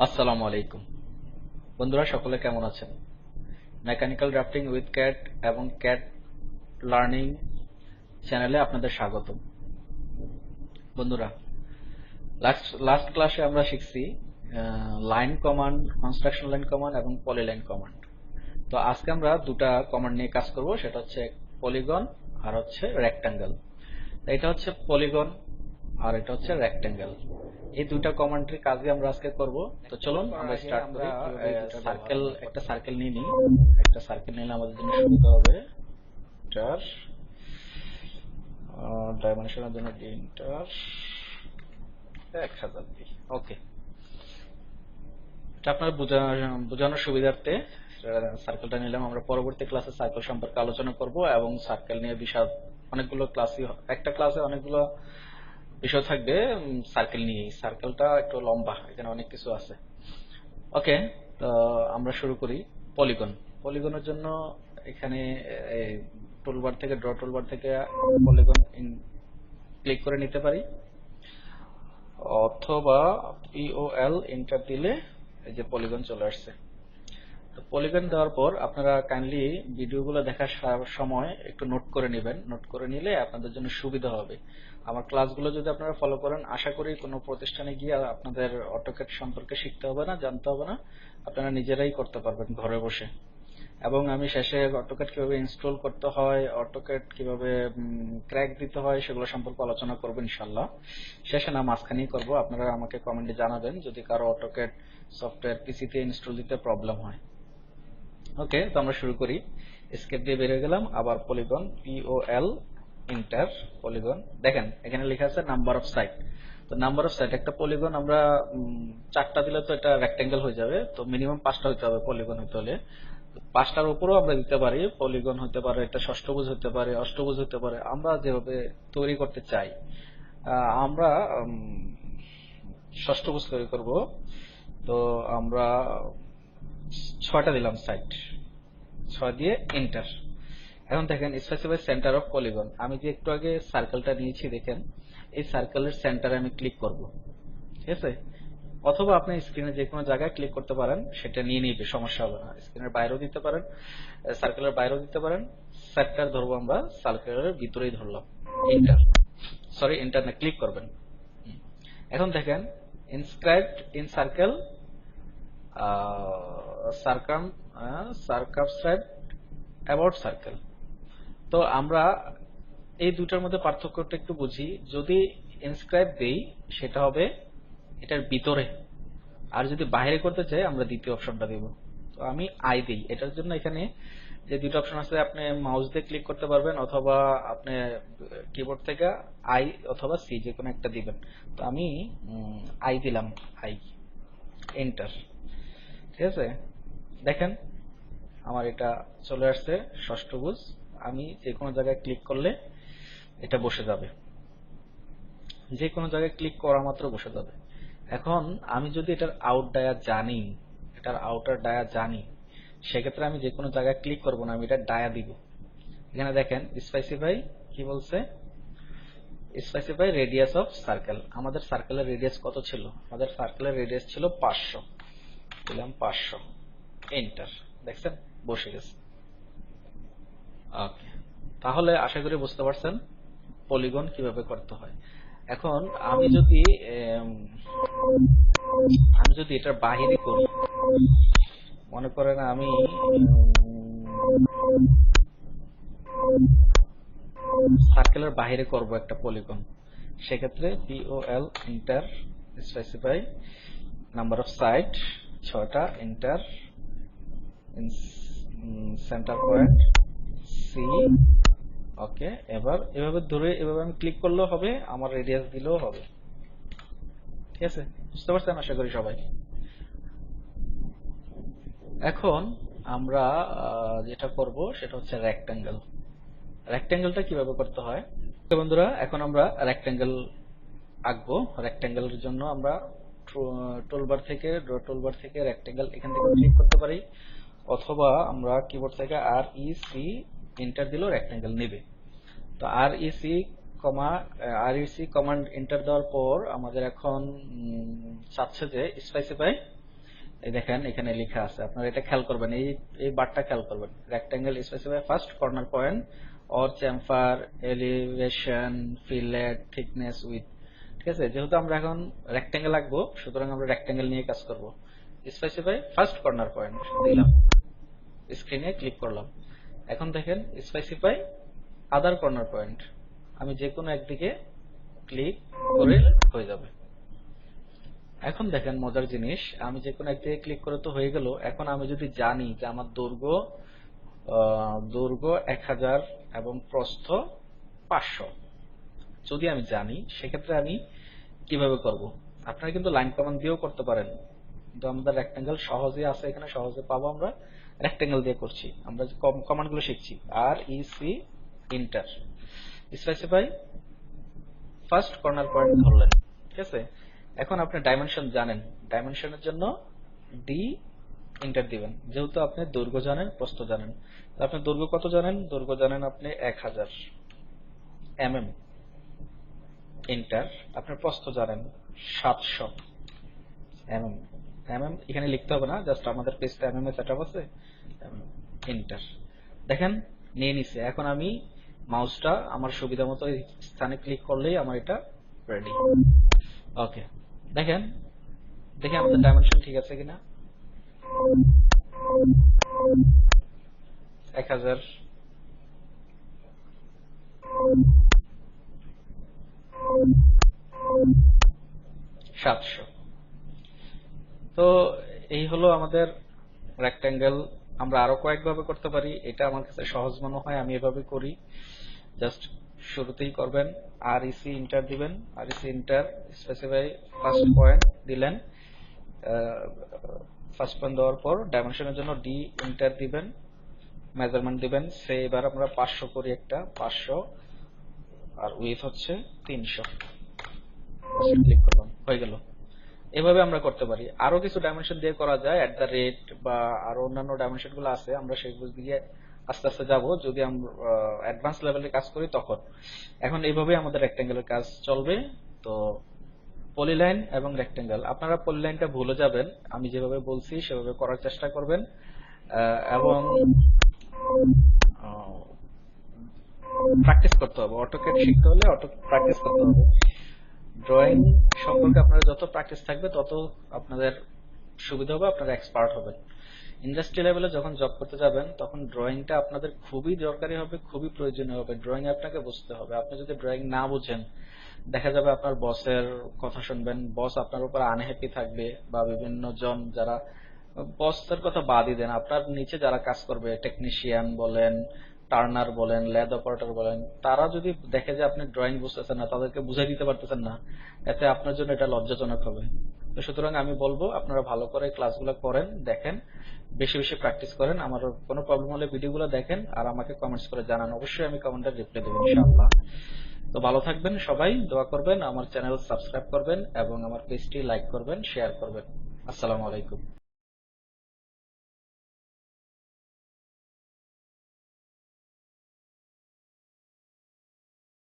আসসালামু আলাইকুম বন্ধুরা, সকলে কেমন আছেন? মেকানিক্যাল ড্রাফটিং উইথ ক্যাট এবং ক্যাট লার্নিং চ্যানেলে আপনাদের স্বাগতম। বন্ধুরা, লাস্ট ক্লাসে আমরা শিখছি line command, construction line command এবং পলিলাইন কমান্ড। তো আজকে আমরা দুটা কমান্ড নিয়ে কাজ করব, সেটা হচ্ছে পলিগন আর হচ্ছে রেক্ট্যাঙ্গেল। এটা হচ্ছে পলিগন আর এটা হচ্ছে রেক্ট্যাঙ্গেল। এই দুইটা কমান্ডের কাজই আমরা আজকে করব। তো চলুন আমরা স্টার্ট করি। একটা সার্কেল নিয়ে নিই। একটা সার্কেল নিলে আমাদের জন্য সুবিধা হবে। এটার ডাইমেনশনের জন্য ইন্টার 1000 দিই। ওকে, এটা আপনার বোঝানোর সুবিধার্থে সার্কেলটা নিলাম। আমরা পরবর্তী ক্লাসে সার্কেল সম্পর্কে আলোচনা করব এবং সার্কেল নিয়ে বিশদ অনেকগুলো ক্লাসই, একটা ক্লাসে অনেকগুলো বিষয় থাকবে সার্কেল নিয়ে। সার্কেলটা একটু লম্বা, এখানে অনেক কিছু আছে। ওকে, তো আমরা শুরু করি। পলিগন। পলিগনের জন্য এখানে টুলবার থেকে, ড্র টুলবার থেকে পলিগন ক্লিক করে নিতে পারি, অথবা POL এন্টার দিলে এই যে পলিগন চলে আসছে। তো পলিগন দেওয়ার পর আপনারা কাইন্ডলি ভিডিওগুলো দেখার সময় একটু নোট করে নেবেন। নোট করে নিলে আপনাদের জন্য সুবিধা হবে। আমার ক্লাসগুলো যদি আপনারা ফলো করেন, আশা করি কোনো প্রতিষ্ঠানে গিয়ে আপনাদের অটোক্যাড সম্পর্কে শিখতে হবে না, জানতে হবে না, আপনারা নিজেরাই করতে পারবেন ঘরে বসে। এবং আমি শেষে অটোক্যাড কিভাবে ইনস্টল করতে হয়, অটোক্যাড কিভাবে ক্র্যাক দিতে হয়, সেগুলো সম্পর্কে আলোচনা করবো ইনশাল্লাহ। শেষে না, মাঝখানেই করবো। আপনারা আমাকে কমেন্টে জানাবেন যদি কারো অটোক্যাড সফটওয়্যার পিসিতে ইনস্টল দিতে প্রবলেম হয়। ওকে, তো আমরা শুরু করি। এসকেপ দিয়ে বেরিয়ে গেলাম, আবার পলিগন, POL এন্টার। পলিগন দেখেন এখানে লেখা আছে নাম্বার অফ সাইড। তো নাম্বার অফ সাইড, একটা পলিগন আমরা 4টা দিলে তো এটা রেক্ট্যাঙ্গেল হয়ে যাবে। তো মিনিমাম 5টা হতে হবে পলিগন হতে হলে। 5টার উপরেও আমরা দিতে পারি। পলিগন হতে পারে, এটা ষষ্ঠভুজ হতে পারে, অষ্টভুজ হতে পারে, আমরা যেভাবে তৈরি করতে চাই। আমরা ষষ্ঠভুজ তৈরি করব। তো আমরা 6টা দিলাম সাইড, 6 দিয়ে এন্টার। এখন দেখেন স্পেসিফাই সেন্টার অফ পলিগন। আমি যে একটু আগে সার্কেলটা নিয়েছি, দেখেন এই সার্কেলের সেন্টারে আমি ক্লিক করব, ঠিক আছে? অথবা আপনি স্ক্রিনে যে কোনো জায়গায় ক্লিক করতে পারেন, সেটা নিয়ে নিবে, সমস্যা হবে না। স্ক্রিনের বাইরেও দিতে পারেন, সার্কেলের বাইরেও দিতে পারেন। সেন্টার ধরবো আমরা, সার্কেলের ভিতরেই ধরলাম। এন্টার, সরি এন্টার না, ক্লিক করবেন। এখন দেখেন inscribed in circle, circumscribed about circle. তো আমরা এই দুটার মধ্যে পার্থক্যটা একটু বুঝি। যদি ইনস্ক্রাইব দেই সেটা হবে এটার ভিতরে, আর যদি বাইরে করতে চাই আমরা দ্বিতীয় অপশনটা দেব। তো আমি আই দিই। এটার জন্য এখানে যে দুটো অপশন আছে, আপনি মাউস দিয়ে ক্লিক করতে পারবেন, অথবা আপনি কিবোর্ড থেকে আই অথবা সি যে কোনো একটা দিবেন। তো আমি আই দিলাম, আই, এন্টার। ঠিক আছে, দেখেন আমার এটা চলে আসছে ষষ্ঠভুজ। আমি যে কোনো জায়গায় ক্লিক করলে এটা বসে যাবে, যে কোনো জায়গায় ক্লিক করা মাত্র বসে যাবে। এখন আমি যদি এটার আউট ডায়া জানি, এটার আউটার ডায়া জানি, সেক্ষেত্রে আমি যে কোনো জায়গায় ক্লিক করবো না, আমি এটা ডায়া দিব। এখানে দেখেন স্পেসিফাই কি বলছে, স্পেসিফাই রেডিয়াস অফ সার্কেল। আমাদের সার্কেলের রেডিয়াস কত ছিল? আমাদের সার্কেলের রেডিয়াস ছিল 500, দিলাম 500, এন্টার। দেখছেন বসে গেছে। ওকে, তাহলে আশা করি বুঝতে পারছেন পলিগন কিভাবে করতে হয়। এখন আমি যদি এটার বাহিরে করি, মনে করেন আমি সার্কেলের বাহিরে করব একটা পলিগন, সেক্ষেত্রে POL enter, specify number of side 6টা, enter, centre point C. Okay, এবার এভাবে ধরে এভাবে আমি ক্লিক করলেও হবে, আমার রেডিয়াস দিলেও হবে। ঠিক আছে, বুঝতে পারছেন আশা করি সবাই। এখন আমরা যেটা করব সেটা হচ্ছে রেক্ট্যাঙ্গেল। রেক্ট্যাঙ্গেলটা কিভাবে করতে হয় বন্ধুরা? এখন আমরা রেক্ট্যাঙ্গেল আঁকবো। রেক্ট্যাঙ্গেলের জন্য আমরা টুলবার থেকে, ড্র টুলবার থেকে রেক্ট্যাঙ্গেল এখান থেকে ক্লিক করতে পারি, অথবা আমরা কিবোর্ড থেকে REC এন্টার দিলেও রেক্ট্যাঙ্গেল নেবে। তো REC কমান্ড এন্টার দেওয়ার পর আমাদের এখন চাচ্ছে যে স্পেসিফাই এই দেখেন এখানে লেখা আছে, আপনারা এটা খেয়াল করবেন, এই বারটা খেয়াল করবেন। Rectangle specify first corner point or chamfer elevation fillet thickness with. ঠিক আছে, যেহেতু আমরা এখন রেক্টাঙ্গেল আঁকবো সুতরাং আমরা রেক্টাঙ্গেল নিয়ে কাজ করব। স্পেসিফাই ফার্স্ট কর্নার পয়েন্ট দিলাম, স্ক্রিনে ক্লিক করলাম। এখন দেখেন স্পেসিফাই আদার কর্নার পয়েন্ট, আমি যে কোনো একদিকে ক্লিক করে হয়ে যাবে। এখন দেখেন মজার জিনিস, আমি যে কোনো একদিকে ক্লিক করে তো হয়ে গেল। এখন আমি যদি জানি যে আমার দৈর্ঘ্য 1000 এবং প্রস্থ 500, যদি আমি জানি সেক্ষেত্রে আমি কিভাবে করব? আপনারা কিন্তু লাইন কমান্ড দিয়েও করতে পারেন, কিন্তু আমাদের রেক্টাঙ্গেল সহজে আছে, এখানে সহজে পাবো, আমরা রেক্টাঙ্গেল দিয়ে করছি। আমরা যে কমান্ড গুলো শিখছি, আর E C enter specify first corner point ধরলেন। ঠিক আছে, এখন আপনি ডাইমেনশন জানেন, ডাইমেনশনের জন্য ডি ইন্টার দিবেন। যেহেতু আপনি দৈর্ঘ্য জানেন প্রস্থ জানেন, আপনি দৈর্ঘ্য কত জানেন? দৈর্ঘ্য জানেন আপনি 1000 mm, ইন্টার। আপনার প্রস্থ জানেন 700 mm, এখানে লিখতে হবে না, জাস্ট আমাদের পেজটা mm এ সেটআপ আছে, ইন্টার। দেখেন নিয়ে নিছে। এখন আমি মাউসটা আমার সুবিধা মতো স্থানে ক্লিক করলেই আমার এটা রেডি। ওকে, দেখেন আমাদের ডাইমেনশন ঠিক আছে কিনা। 1000 700। তো এই হলো আমাদের রেক্টাঙ্গেল। আমরা আরো কয়েকভাবে করতে পারি, এটা আমার কাছে সহজ মনে হয়, আমি এভাবে করি। জাস্ট শুরুতেই করবেন আর ইসি ইন্টার দিবেন, আর EC enter specify first point দিলেন। ফার্স্ট পয়েন্ট দেওয়ার পর ডাইমেনশনের জন্য ডি ইন্টার দিবেন, মেজারমেন্ট দিবেন। সে এবার আমরা 500 করি, একটা 500, আর উইথ হচ্ছে 300। ক্লিক করলাম, হয়ে গেল। এভাবে আমরা করতে পারি। আরো কিছু ডাইমেনশন দিয়ে করা যায়, @ বা আরো অন্যান্য ডাইমেনশন গুলো আছে, আমরা সেগুলো দিয়ে আস্তে আস্তে যাব, যদি আমরা অ্যাডভান্স লেভেলে কাজ করি তখন। এখন এইভাবে আমাদের রেক্টাঙ্গেলের কাজ চলবে। তো পলিলাইন এবং রেক্টাঙ্গেল, আপনারা পলিলাইনটা ভুলে যাবেন, আমি যেভাবে বলছি সেভাবে করার চেষ্টা করবেন, এবং প্র্যাকটিস করতে হবে। অটোক্যাড শিখতে হলে প্র্যাকটিস করতে হবে। ড্রয়িং সম্পর্কে আপনারা যত প্র্যাকটিস থাকবে তত আপনাদের সুবিধা হবে, আপনারা এক্সপার্ট হবেন। ইন্ডাস্ট্রি লেভেলে যখন জব করতে যাবেন তখন ড্রয়িংটা আপনাদের খুবই দরকারি হবে, খুবই প্রয়োজনীয় হবে। ড্রয়িং আপনাকে বুঝতে হবে। আপনি যদি ড্রয়িং না বুঝেন, দেখা যাবে আপনার বসের কথা শুনবেন, বস আপনার উপর আনহ্যাপি থাকবে, বা বিভিন্ন জন যারা, বসের কথা বাদই দেন, আপনার নিচে যারা কাজ করবে, টেকনিশিয়ান বলেন, টার্নার বলেন, ল্যাদ অপারেটর বলেন, তারা যদি দেখে যে আপনি ড্রয়িং বুঝতেছেন না, তাদেরকে বুঝাই দিতে পারতেছেন না, এতে আপনার জন্য এটা লজ্জাজনক হবে। তো সুতরাং আমি বলবো আপনারা ভালো করে ক্লাসগুলো করেন, দেখেন, বেশি বেশি প্র্যাকটিস করেন। আমার কোনো প্রবলেম হলে ভিডিওগুলো দেখেন আর আমাকে কমেন্টস করে জানান, অবশ্যই আমি কমেন্টের রিপ্লাই দেবো ইনশাআল্লাহ। তো ভালো থাকবেন সবাই, দোয়া করবেন, আমার চ্যানেল সাবস্ক্রাইব করবেন এবং আমার পেজটি লাইক করবেন, শেয়ার করবেন। আসসালামু আলাইকুম।